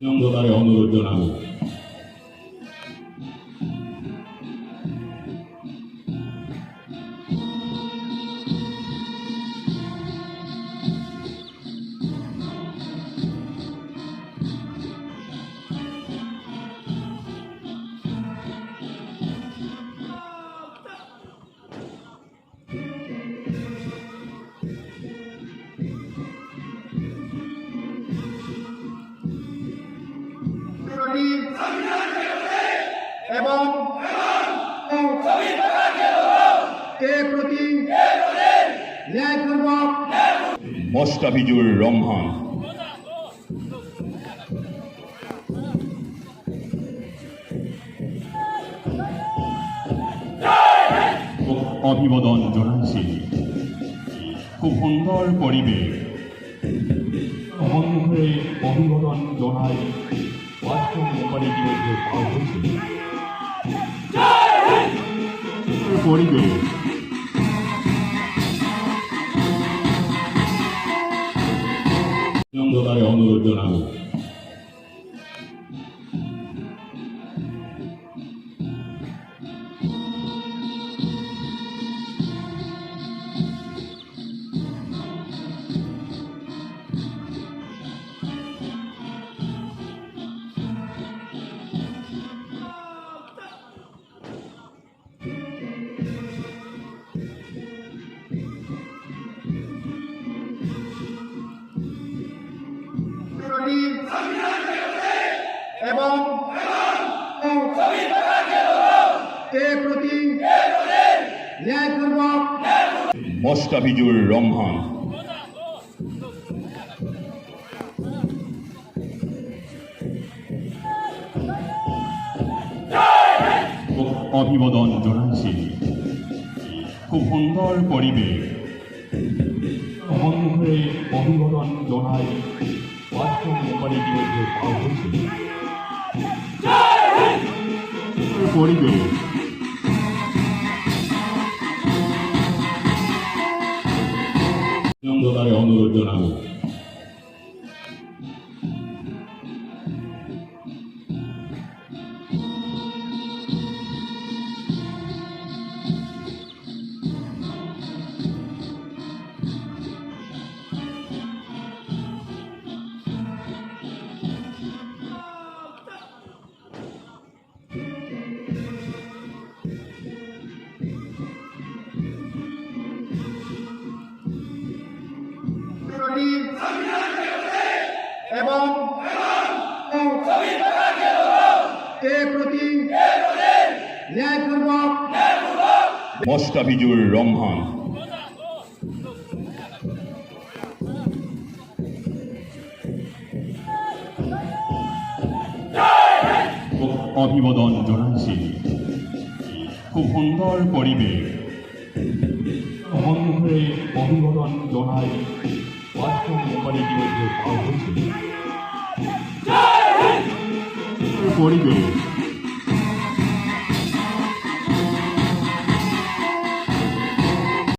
বিনম্রতারে অনুরোধ জানাবো। এবং কে প্রতি ন্যায়পূর্বক মোস্তাফিজুর রহমান, অভিবাদন জানাচ্ছি। খুব সুন্দর পরিবেশ, মনে অভিবাদন জানাই। পরিবেশ বিনম্রতারে অনুরোধ জানাবো। এবং কে প্রতি ন্যায়পূর্বক মোস্তাফিজুর রহমান, অভিবাদন জানাচ্ছি। খুব সুন্দর পরিবেশ, মনে অভিবাদন জানাই। পরিবেশ বিনম্রতারে অনুরোধ জানাবো। এবং কে প্রতি ন্যায়পূর্বক মোস্তাফিজুর রহমান, অভিবাদন জানাচ্ছি। খুব সুন্দর পরিবেশ, মনে অভিবাদন জানাই। পরিবেশ